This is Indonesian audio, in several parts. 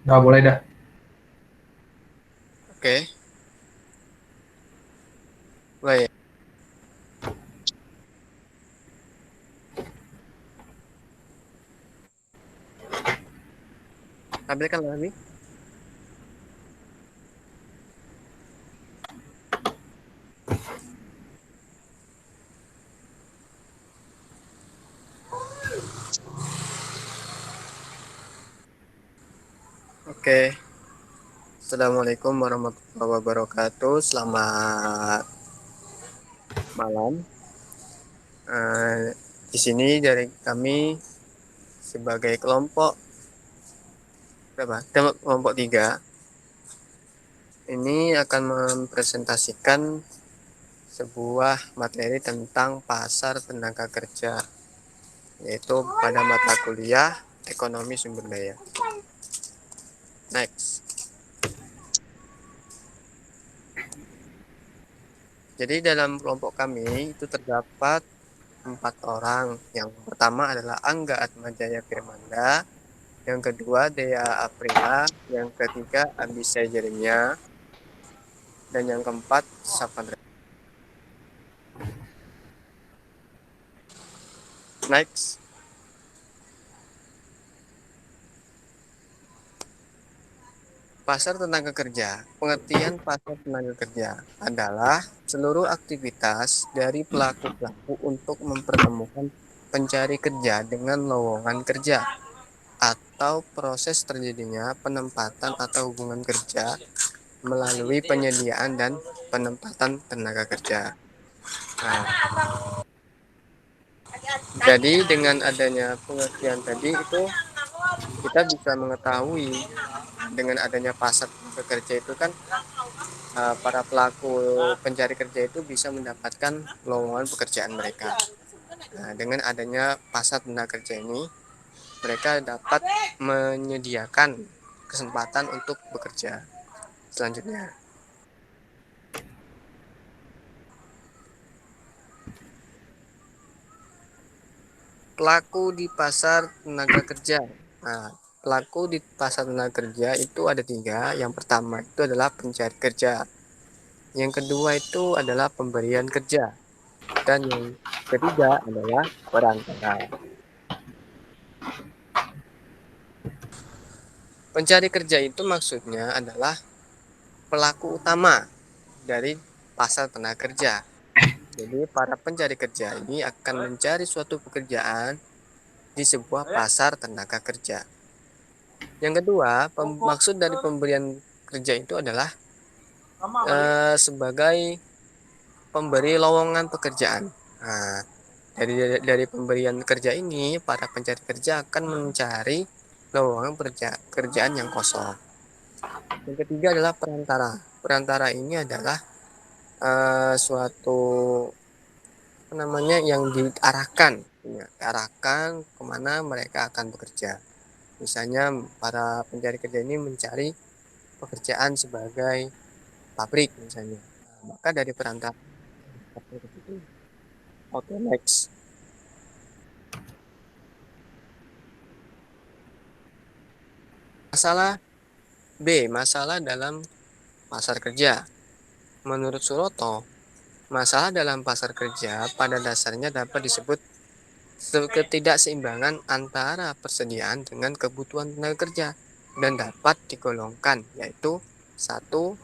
Nggak boleh dah. Oke, baik. Tampilkan lagi. Oke, Assalamualaikum warahmatullahi wabarakatuh. Selamat malam. Di sini dari kami sebagai kelompok berapa? Kelompok 3 ini akan mempresentasikan sebuah materi tentang pasar tenaga kerja, yaitu pada mata kuliah ekonomi sumber daya. Next. Jadi dalam kelompok kami itu terdapat 4 orang. Yang pertama adalah Angga Atmajaya Firmanda, yang kedua Dea Aprila, yang ketiga Abisai Jeremia, dan yang keempat Sapandra. Next. Pasar tenaga kerja. Pengertian pasar tenaga kerja adalah seluruh aktivitas dari pelaku-pelaku untuk mempertemukan pencari kerja dengan lowongan kerja atau proses terjadinya penempatan atau hubungan kerja melalui penyediaan dan penempatan tenaga kerja. Nah, jadi dengan adanya pengertian tadi itu kita bisa mengetahui dengan adanya pasar pekerja itu kan para pelaku pencari kerja itu bisa mendapatkan lowongan pekerjaan mereka. Nah, dengan adanya pasar tenaga kerja ini, mereka dapat menyediakan kesempatan untuk bekerja. Selanjutnya, pelaku di pasar tenaga kerja. Nah, pelaku di pasar tenaga kerja itu ada 3. Yang pertama itu adalah pencari kerja. Yang kedua itu adalah pemberian kerja. Dan yang ketiga adalah perantara. Pencari kerja itu maksudnya adalah pelaku utama dari pasar tenaga kerja. Jadi para pencari kerja ini akan mencari suatu pekerjaan di sebuah pasar tenaga kerja. Yang kedua, maksud dari pemberian kerja itu adalah sebagai pemberi lowongan pekerjaan. Nah, dari pemberian kerja ini, para pencari kerja akan mencari lowongan pekerjaan yang kosong. Yang ketiga adalah perantara. Perantara ini adalah suatu apa namanya yang diarahkan, ya, diarahkan kemana mereka akan bekerja. Misalnya para pencari kerja ini mencari pekerjaan sebagai pabrik misalnya. Nah, maka dari perantara itu. Oke, next. Masalah B, masalah dalam pasar kerja. Menurut Suroto, masalah dalam pasar kerja pada dasarnya dapat disebut ketidakseimbangan antara persediaan dengan kebutuhan tenaga kerja dan dapat digolongkan, yaitu satu,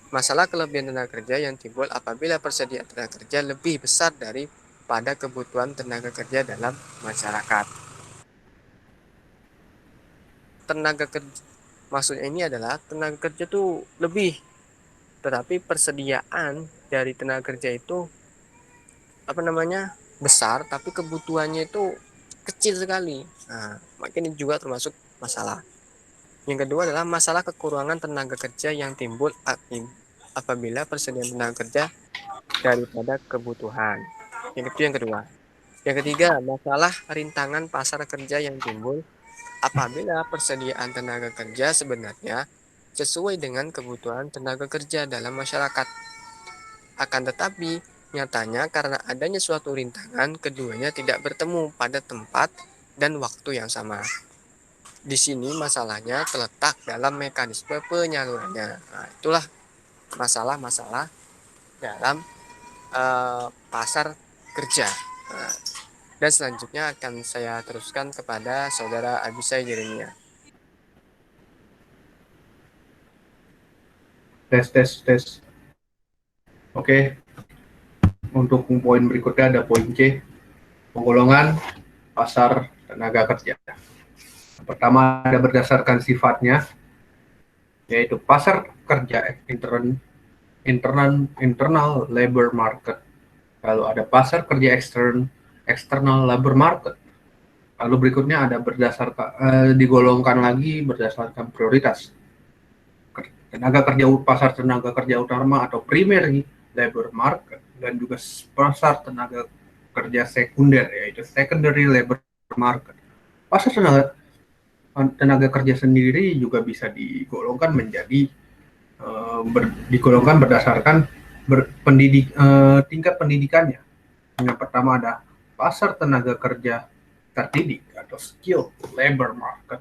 masalah kelebihan tenaga kerja yang timbul apabila persediaan tenaga kerja lebih besar daripada kebutuhan tenaga kerja dalam masyarakat. Tenaga kerja maksudnya ini adalah tenaga kerja itu lebih, tetapi persediaan dari tenaga kerja itu apa namanya besar, tapi kebutuhannya itu kecil sekali. Nah, makin ini juga termasuk masalah. Yang kedua adalah masalah kekurangan tenaga kerja yang timbul apabila persediaan tenaga kerja daripada kebutuhan. Yang itu yang kedua. Yang ketiga, masalah rintangan pasar kerja yang timbul apabila persediaan tenaga kerja sebenarnya sesuai dengan kebutuhan tenaga kerja dalam masyarakat. Akan tetapi, nyatanya karena adanya suatu rintangan, keduanya tidak bertemu pada tempat dan waktu yang sama. di sini masalahnya terletak dalam mekanisme penyalurannya. Nah, itulah masalah-masalah dalam pasar kerja. Nah, dan selanjutnya akan saya teruskan kepada saudara Abisai Jeremia. Tes. Oke, untuk poin berikutnya ada poin C, penggolongan pasar tenaga kerja. Pertama ada berdasarkan sifatnya, yaitu pasar kerja internal labor market. Lalu ada pasar kerja external labor market. Lalu berikutnya ada berdasarkan digolongkan lagi berdasarkan prioritas. Pasar tenaga kerja utama atau primary labor market, dan juga pasar tenaga kerja sekunder, yaitu secondary labor market. Pasar tenaga kerja sendiri juga bisa digolongkan menjadi digolongkan berdasarkan tingkat pendidikannya. Yang pertama ada pasar tenaga kerja terdidik atau skilled labor market,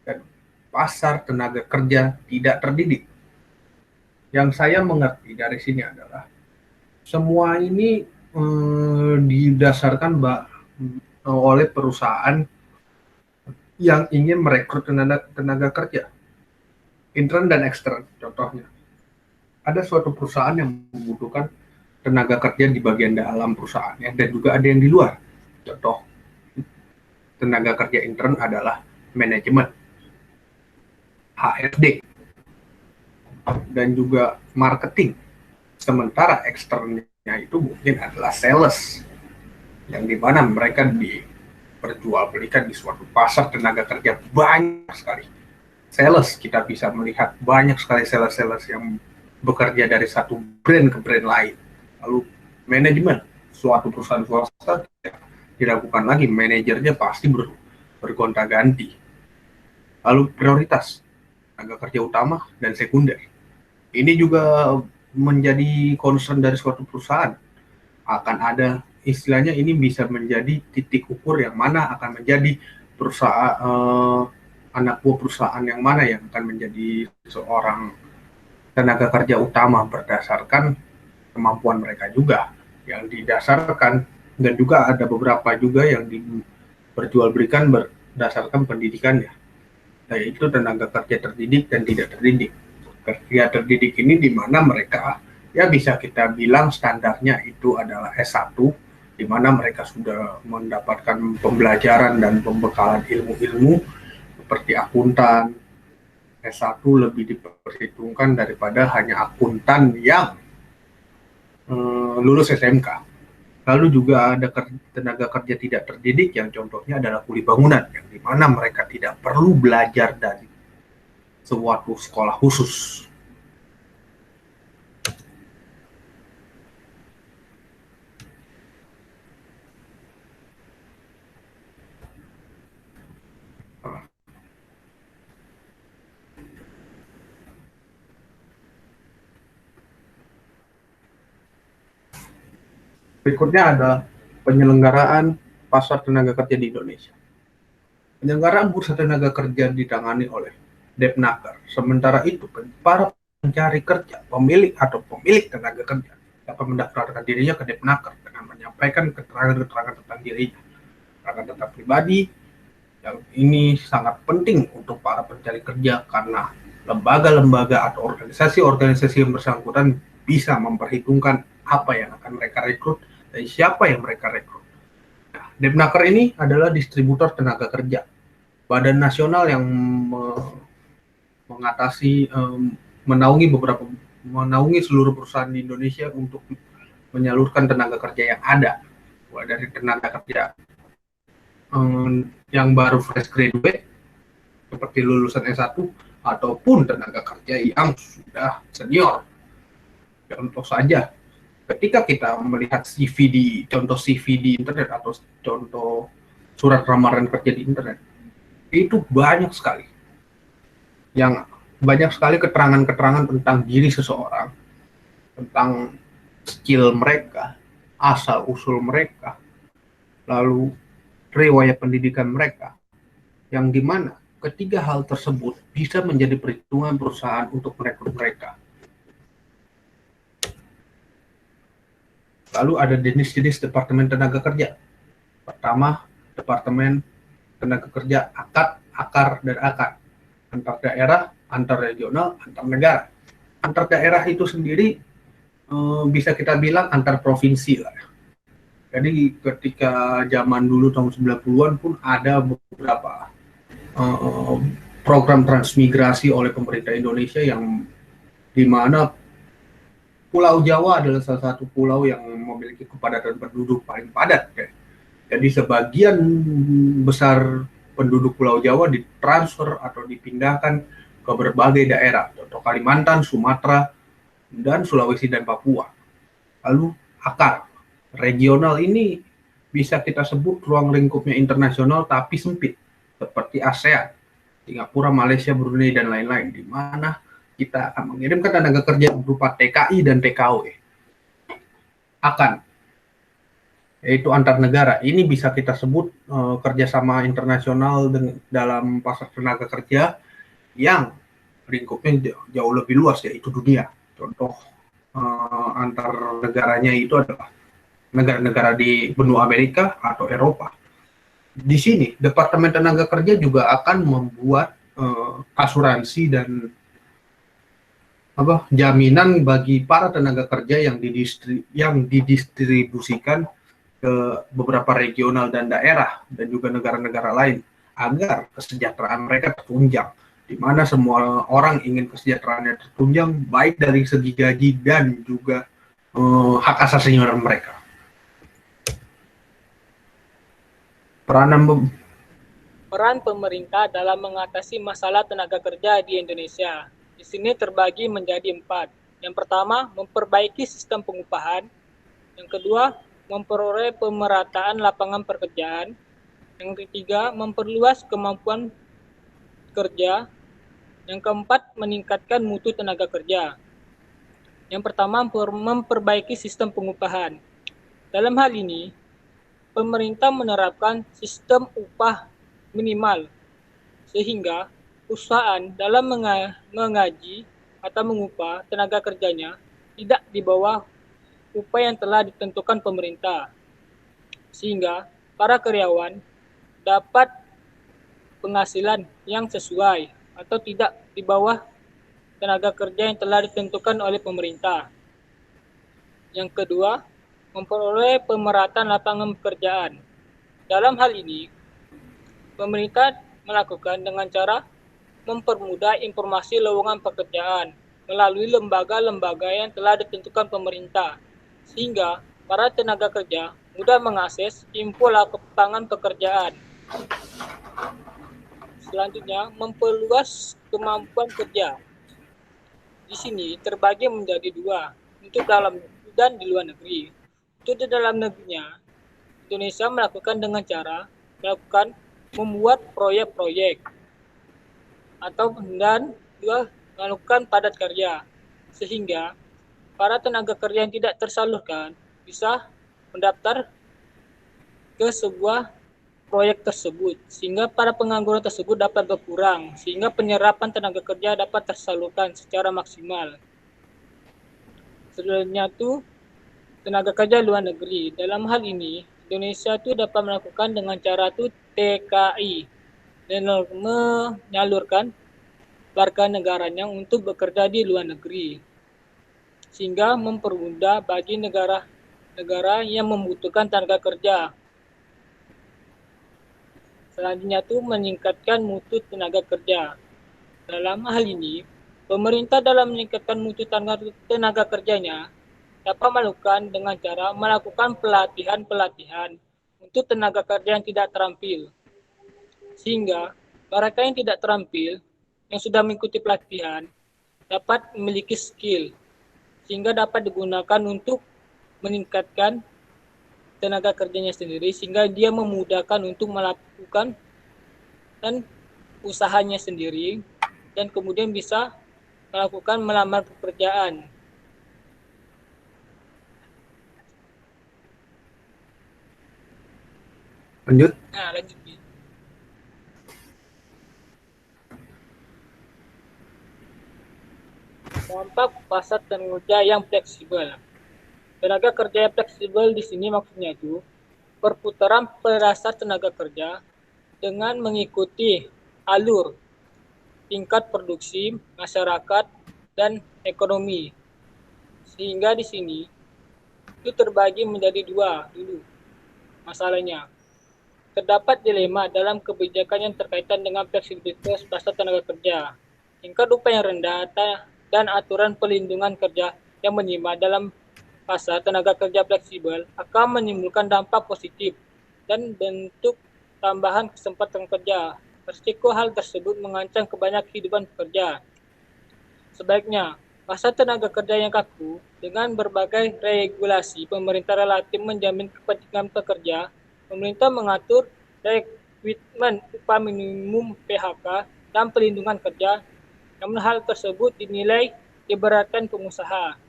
dan pasar tenaga kerja tidak terdidik. Yang saya mengerti dari sini adalah semua ini didasarkan oleh perusahaan yang ingin merekrut tenaga kerja intern dan ekstern. Contohnya, ada suatu perusahaan yang membutuhkan tenaga kerja di bagian dalam perusahaannya, dan juga ada yang di luar. Contoh, tenaga kerja intern adalah manajemen, HRD, dan juga marketing. Sementara eksternnya itu mungkin adalah sales, yang dimana mereka diperjualbelikan di suatu pasar tenaga kerja banyak sekali. Sales, kita bisa melihat banyak sekali sales yang bekerja dari satu brand ke brand lain. Lalu manajemen, suatu perusahaan swasta dilakukan lagi, manajernya pasti bergonta-ganti. Lalu prioritas, tenaga kerja utama dan sekunder. Ini juga menjadi concern dari suatu perusahaan. Akan ada istilahnya, ini bisa menjadi titik ukur yang mana akan menjadi perusahaan anak buah perusahaan yang mana yang akan menjadi seorang tenaga kerja utama berdasarkan kemampuan mereka juga yang didasarkan, dan juga ada beberapa juga yang diperjualbelikan berdasarkan pendidikannya, yaitu tenaga kerja terdidik dan tidak terdidik. Kerja terdidik ini di mana mereka ya bisa kita bilang standarnya itu adalah S1, di mana mereka sudah mendapatkan pembelajaran dan pembekalan ilmu-ilmu seperti akuntan. S1 lebih diperhitungkan daripada hanya akuntan yang lulus SMK. Lalu juga ada tenaga kerja tidak terdidik yang contohnya adalah kuli bangunan, yang dimana mereka tidak perlu belajar dari suatu sekolah khusus. Berikutnya ada penyelenggaraan pasar tenaga kerja di Indonesia. Penyelenggaraan bursa tenaga kerja ditangani oleh Depnaker. Sementara itu, para pencari kerja, pemilik tenaga kerja dapat mendaftarkan dirinya ke Depnaker dengan menyampaikan keterangan-keterangan tentang dirinya. Keterangan tentang pribadi, yang ini sangat penting untuk para pencari kerja karena lembaga-lembaga atau organisasi-organisasi yang bersangkutan bisa memperhitungkan apa yang akan mereka rekrut dan siapa yang mereka rekrut. Nah, Depnaker ini adalah distributor tenaga kerja, badan nasional yang mengatasi menaungi seluruh perusahaan di Indonesia untuk menyalurkan tenaga kerja yang ada, mulai dari tenaga kerja yang baru fresh graduate seperti lulusan S1 ataupun tenaga kerja yang sudah senior. Contoh saja, ketika kita melihat contoh CV di internet atau contoh surat lamaran kerja di internet, itu banyak sekali keterangan-keterangan tentang diri seseorang, tentang skill mereka, asal usul mereka, lalu riwayat pendidikan mereka. yang dimana ketiga hal tersebut bisa menjadi perhitungan perusahaan untuk merekrut mereka. Lalu ada jenis-jenis Departemen Tenaga Kerja. Pertama, Departemen Tenaga Kerja akad, akar, dan akad. Antar daerah, antar regional, antar negara. Antar daerah itu sendiri bisa kita bilang antar provinsi lah. Jadi ketika zaman dulu tahun 90-an pun ada beberapa program transmigrasi oleh pemerintah Indonesia yang di mana Pulau Jawa adalah salah satu pulau yang memiliki kepadatan penduduk paling padat. Ya. Jadi sebagian besar penduduk Pulau Jawa ditransfer atau dipindahkan ke berbagai daerah, contoh Kalimantan, Sumatera, dan Sulawesi dan Papua. Lalu akar regional ini bisa kita sebut ruang lingkupnya internasional tapi sempit, seperti ASEAN, Singapura, Malaysia, Brunei, dan lain-lain, di mana kita akan mengirimkan tenaga kerja berupa TKI dan TKW. Akan yaitu antar negara. Ini bisa kita sebut kerjasama internasional dalam pasar tenaga kerja yang lingkupnya jauh lebih luas, yaitu dunia. Contoh antar negaranya itu adalah negara-negara di benua Amerika atau Eropa. Di sini Departemen Tenaga Kerja juga akan membuat asuransi dan jaminan bagi para tenaga kerja yang didistribusikan ke beberapa regional dan daerah dan juga negara-negara lain agar kesejahteraan mereka tertunjang, di mana semua orang ingin kesejahteraannya tertunjang baik dari segi gaji dan juga hak asasi mereka. Peran pemerintah dalam mengatasi masalah tenaga kerja di Indonesia di sini terbagi menjadi 4. Yang pertama, memperbaiki sistem pengupahan. Yang kedua, memperoleh pemerataan lapangan pekerjaan. Yang ketiga, memperluas kemampuan kerja. Yang keempat, meningkatkan mutu tenaga kerja. Yang pertama, memperbaiki sistem pengupahan. Dalam hal ini, pemerintah menerapkan sistem upah minimal, sehingga perusahaan dalam mengaji atau mengupah tenaga kerjanya tidak di bawah upah yang telah ditentukan pemerintah, sehingga para karyawan dapat penghasilan yang sesuai atau tidak di bawah tenaga kerja yang telah ditentukan oleh pemerintah. Yang kedua, memperoleh pemerataan lapangan pekerjaan. Dalam hal ini, pemerintah melakukan dengan cara mempermudah informasi lowongan pekerjaan melalui lembaga-lembaga yang telah ditentukan pemerintah, sehingga para tenaga kerja mudah mengakses info lapangan pekerjaan. Selanjutnya, memperluas kemampuan kerja. Di sini terbagi menjadi 2, untuk dalam negeri dan di luar negeri. Untuk di dalam negerinya, Indonesia melakukan dengan cara membuat proyek-proyek dan juga melakukan padat karya, sehingga para tenaga kerja yang tidak tersalurkan bisa mendaftar ke sebuah proyek tersebut, sehingga para pengangguran tersebut dapat berkurang, sehingga penyerapan tenaga kerja dapat tersalurkan secara maksimal. Selanjutnya itu tenaga kerja luar negeri. Dalam hal ini, Indonesia itu dapat melakukan dengan cara itu TKI dan menyalurkan warga negaranya untuk bekerja di luar negeri, sehingga mempermudah bagi negara-negara yang membutuhkan tenaga kerja. Selanjutnya itu meningkatkan mutu tenaga kerja. Dalam hal ini, pemerintah dalam meningkatkan mutu tenaga kerjanya dapat melakukan dengan cara melakukan pelatihan untuk tenaga kerja yang tidak terampil, sehingga mereka yang tidak terampil yang sudah mengikuti pelatihan dapat memiliki skill, sehingga dapat digunakan untuk meningkatkan tenaga kerjanya sendiri, sehingga dia memudahkan untuk melakukan dan usahanya sendiri dan kemudian bisa melakukan melamar pekerjaan. Lanjut. Nah, lanjut. Dampak pasar tenaga kerja yang fleksibel. Tenaga kerja yang fleksibel di sini maksudnya itu perputaran pasar tenaga kerja dengan mengikuti alur tingkat produksi masyarakat dan ekonomi. Sehingga di sini itu terbagi menjadi dua dulu masalahnya. Terdapat dilema dalam kebijakan yang terkaitan dengan fleksibilitas pasar tenaga kerja. Tingkat upah yang rendah dan aturan pelindungan kerja yang menyimpang dalam pasar tenaga kerja fleksibel akan menimbulkan dampak positif dan bentuk tambahan kesempatan kerja. Risiko hal tersebut mengancam kehidupan pekerja. Sebaiknya, pasar tenaga kerja yang kaku dengan berbagai regulasi pemerintah relatif menjamin kepentingan pekerja. Pemerintah mengatur rekrutmen upah minimum PHK dan pelindungan kerja. Namun hal tersebut dinilai diberatkan pengusaha.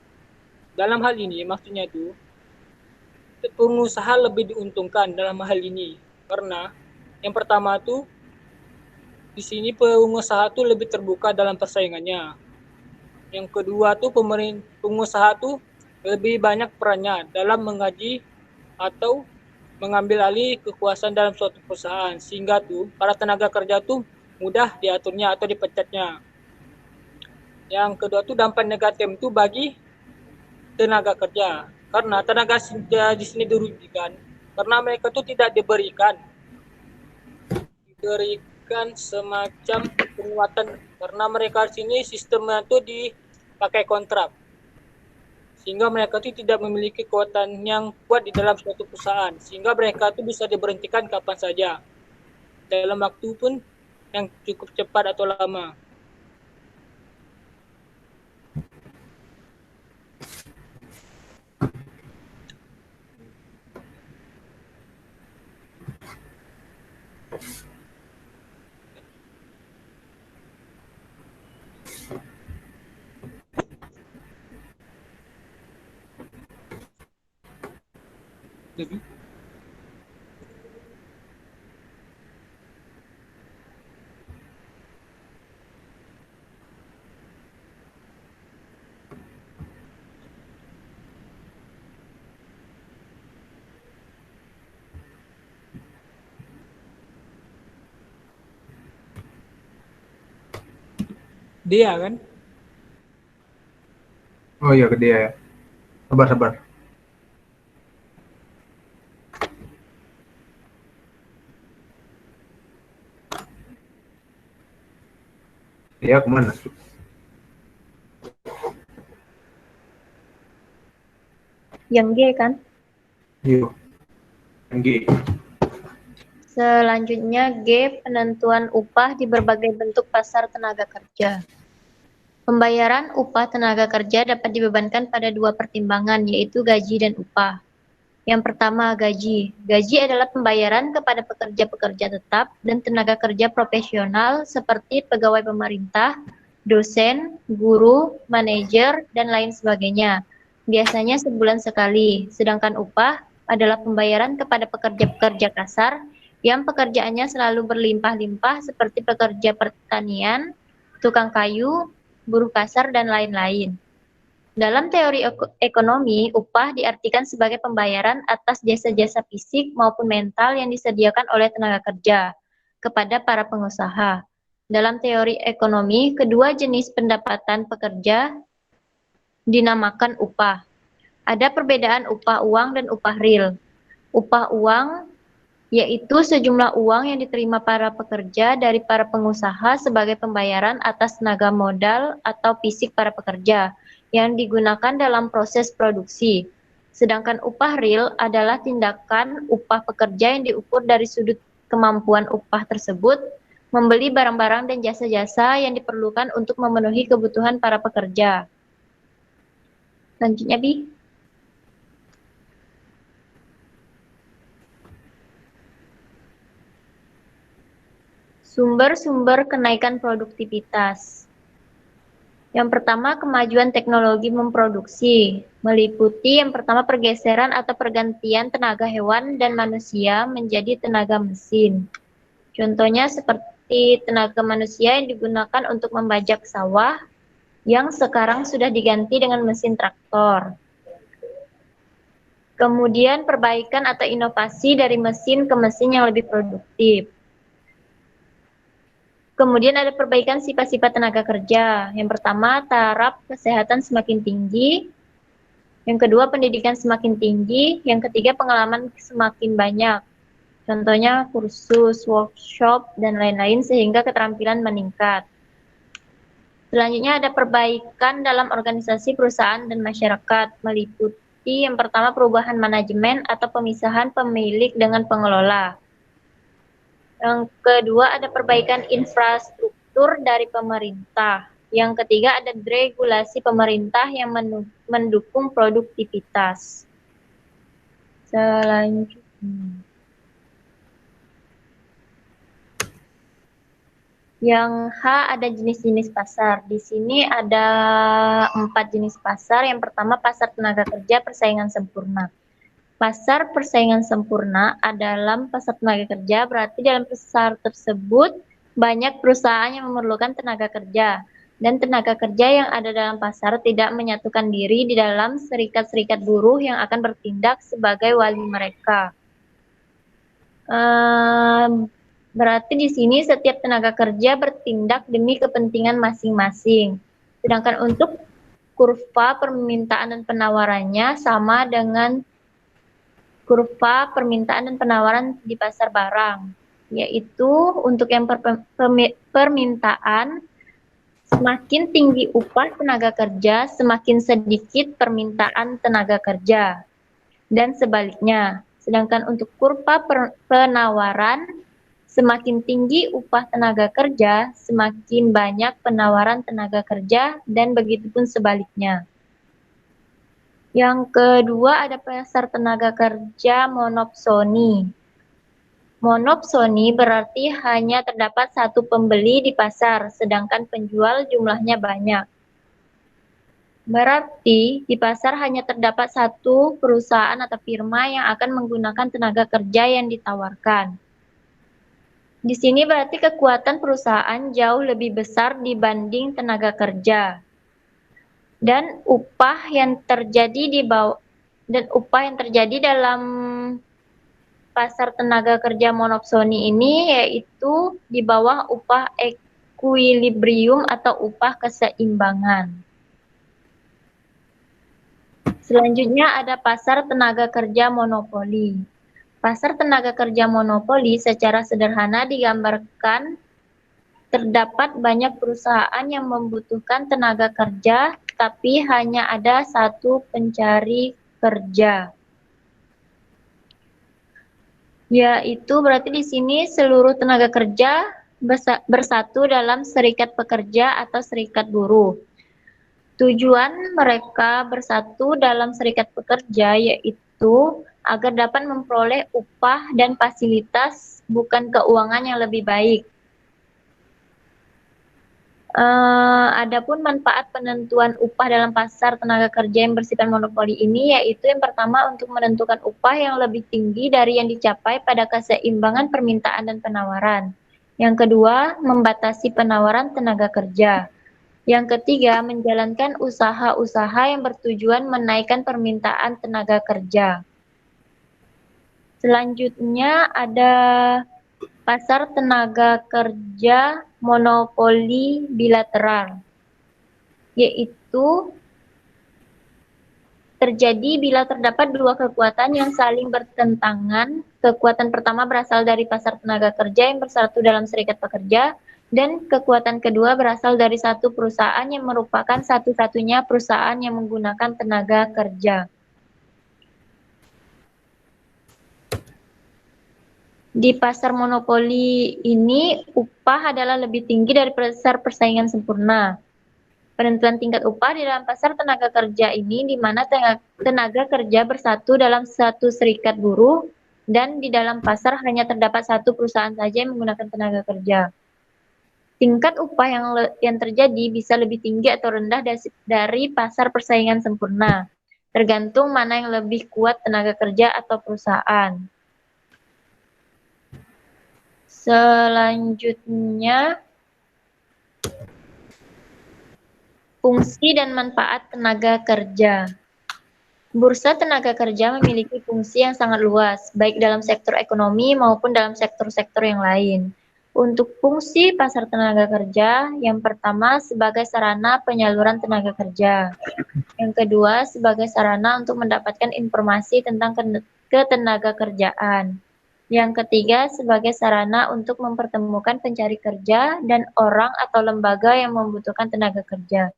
Dalam hal ini maksudnya itu pengusaha lebih diuntungkan dalam hal ini karena yang pertama tuh di sini pengusaha tuh lebih terbuka dalam persaingannya. Yang kedua tuh pengusaha tuh lebih banyak perannya dalam menggaji atau mengambil alih kekuasaan dalam suatu perusahaan sehingga tuh para tenaga kerja tuh mudah diaturnya atau dipecatnya. Yang kedua tuh dampak negatif itu bagi tenaga kerja karena tenaga kerja di sini dirugikan karena mereka tuh tidak diberikan semacam penguatan karena mereka di sini sistemnya tuh dipakai kontrak sehingga mereka tuh tidak memiliki kekuatan yang kuat di dalam suatu perusahaan sehingga mereka tuh bisa diberhentikan kapan saja dalam waktu pun yang cukup cepat atau lama. Lebih. Dia kan? Oh iya, gede ya. Sabar. Dia kemana? Yang G kan? Yuk. G. Selanjutnya G, penentuan upah di berbagai bentuk pasar tenaga kerja. Pembayaran upah tenaga kerja dapat dibebankan pada dua pertimbangan, yaitu gaji dan upah. Yang pertama, gaji. Gaji adalah pembayaran kepada pekerja-pekerja tetap dan tenaga kerja profesional seperti pegawai pemerintah, dosen, guru, manajer, dan lain sebagainya. Biasanya sebulan sekali, sedangkan upah adalah pembayaran kepada pekerja-pekerja kasar yang pekerjaannya selalu berlimpah-limpah seperti pekerja pertanian, tukang kayu, buruh kasar, dan lain-lain. Dalam teori ekonomi, upah diartikan sebagai pembayaran atas jasa-jasa fisik maupun mental yang disediakan oleh tenaga kerja kepada para pengusaha. Dalam teori ekonomi, kedua jenis pendapatan pekerja dinamakan upah. Ada perbedaan upah uang dan upah real. Upah uang yaitu sejumlah uang yang diterima para pekerja dari para pengusaha sebagai pembayaran atas tenaga modal atau fisik para pekerja yang digunakan dalam proses produksi. Sedangkan upah real adalah tindakan upah pekerja yang diukur dari sudut kemampuan upah tersebut membeli barang-barang dan jasa-jasa yang diperlukan untuk memenuhi kebutuhan para pekerja. Lanjutnya, Bi. Sumber-sumber kenaikan produktivitas. Yang pertama, kemajuan teknologi memproduksi, meliputi yang pertama pergeseran atau pergantian tenaga hewan dan manusia menjadi tenaga mesin. Contohnya seperti tenaga manusia yang digunakan untuk membajak sawah, yang sekarang sudah diganti dengan mesin traktor. Kemudian perbaikan atau inovasi dari mesin ke mesin yang lebih produktif. Kemudian ada perbaikan sifat-sifat tenaga kerja. Yang pertama, taraf kesehatan semakin tinggi. Yang kedua, pendidikan semakin tinggi. Yang ketiga, pengalaman semakin banyak. Contohnya kursus, workshop, dan lain-lain sehingga keterampilan meningkat. Selanjutnya ada perbaikan dalam organisasi perusahaan dan masyarakat, meliputi yang pertama perubahan manajemen atau pemisahan pemilik dengan pengelola. Yang kedua ada perbaikan infrastruktur dari pemerintah. Yang ketiga ada regulasi pemerintah yang mendukung produktivitas. Selanjutnya. Yang H ada jenis-jenis pasar. Di sini ada 4 jenis pasar. Yang pertama pasar tenaga kerja persaingan sempurna. Pasar persaingan sempurna adalah pasar tenaga kerja, berarti dalam pasar tersebut banyak perusahaan yang memerlukan tenaga kerja, dan tenaga kerja yang ada dalam pasar tidak menyatukan diri di dalam serikat-serikat buruh yang akan bertindak sebagai wali mereka. Berarti di sini setiap tenaga kerja bertindak demi kepentingan masing-masing. Sedangkan untuk kurva permintaan dan penawarannya sama dengan kurva permintaan dan penawaran di pasar barang, yaitu untuk yang permintaan, semakin tinggi upah tenaga kerja, semakin sedikit permintaan tenaga kerja, dan sebaliknya. Sedangkan untuk kurva penawaran, semakin tinggi upah tenaga kerja, semakin banyak penawaran tenaga kerja, dan begitupun sebaliknya. Yang kedua ada pasar tenaga kerja monopsoni. Monopsoni berarti hanya terdapat satu pembeli di pasar, sedangkan penjual jumlahnya banyak. Berarti di pasar hanya terdapat satu perusahaan atau firma yang akan menggunakan tenaga kerja yang ditawarkan. Di sini berarti kekuatan perusahaan jauh lebih besar dibanding tenaga kerja. Dan upah yang terjadi dalam pasar tenaga kerja monopsoni ini yaitu di bawah upah equilibrium atau upah keseimbangan. Selanjutnya ada pasar tenaga kerja monopoli. Pasar tenaga kerja monopoli secara sederhana digambarkan terdapat banyak perusahaan yang membutuhkan tenaga kerja, tapi hanya ada satu pencari kerja. Yaitu berarti di sini seluruh tenaga kerja bersatu dalam serikat pekerja atau serikat buruh. Tujuan mereka bersatu dalam serikat pekerja yaitu agar dapat memperoleh upah dan fasilitas, bukan keuangan yang lebih baik. Adapun manfaat penentuan upah dalam pasar tenaga kerja yang bersifat monopoli ini yaitu yang pertama untuk menentukan upah yang lebih tinggi dari yang dicapai pada keseimbangan permintaan dan penawaran. Yang kedua, membatasi penawaran tenaga kerja. Yang ketiga, menjalankan usaha-usaha yang bertujuan menaikkan permintaan tenaga kerja. Selanjutnya ada pasar tenaga kerja monopoli bilateral, yaitu terjadi bila terdapat dua kekuatan yang saling bertentangan. Kekuatan pertama berasal dari pasar tenaga kerja yang bersatu dalam serikat pekerja, dan kekuatan kedua berasal dari satu perusahaan yang merupakan satu-satunya perusahaan yang menggunakan tenaga kerja. Di pasar monopoli ini, upah adalah lebih tinggi dari pasar persaingan sempurna. Penentuan tingkat upah di dalam pasar tenaga kerja ini, di mana tenaga kerja bersatu dalam satu serikat buruh, dan di dalam pasar hanya terdapat satu perusahaan saja yang menggunakan tenaga kerja. Tingkat upah yang terjadi bisa lebih tinggi atau rendah dari pasar persaingan sempurna, tergantung mana yang lebih kuat tenaga kerja atau perusahaan. Selanjutnya, Fungsi dan manfaat tenaga kerja. Bursa tenaga kerja memiliki fungsi yang sangat luas, baik dalam sektor ekonomi maupun dalam sektor-sektor yang lain. Untuk fungsi pasar tenaga kerja, yang pertama sebagai sarana penyaluran tenaga kerja. Yang kedua sebagai sarana untuk mendapatkan informasi tentang ketenaga kerjaan. Yang ketiga sebagai sarana untuk mempertemukan pencari kerja dan orang atau lembaga yang membutuhkan tenaga kerja.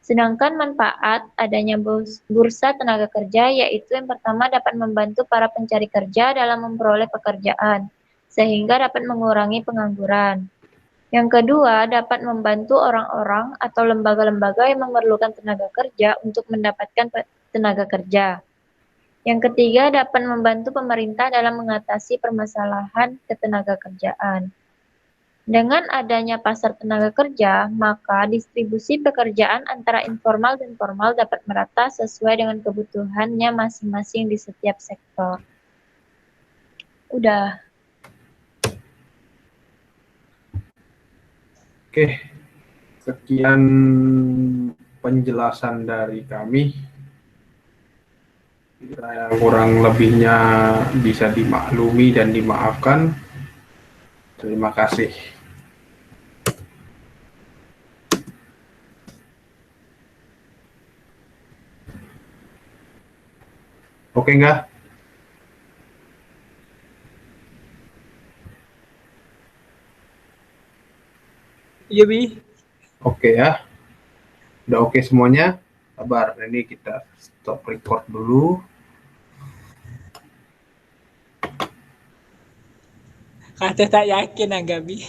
Sedangkan manfaat adanya bursa tenaga kerja yaitu yang pertama dapat membantu para pencari kerja dalam memperoleh pekerjaan, sehingga dapat mengurangi pengangguran. Yang kedua dapat membantu orang-orang atau lembaga-lembaga yang memerlukan tenaga kerja untuk mendapatkan tenaga kerja. Yang ketiga dapat membantu pemerintah dalam mengatasi permasalahan ketenaga kerjaan. Dengan adanya pasar tenaga kerja, maka distribusi pekerjaan antara informal dan formal dapat merata sesuai dengan kebutuhannya masing-masing di setiap sektor. Udah. Oke, sekian penjelasan dari kami. Kurang lebihnya bisa dimaklumi dan dimaafkan. Terima kasih. Oke nggak? Iya, Bi. Oke ya. Udah oke semuanya? Sabar, ini kita stop record dulu. Kata tak yakin agak, Bi.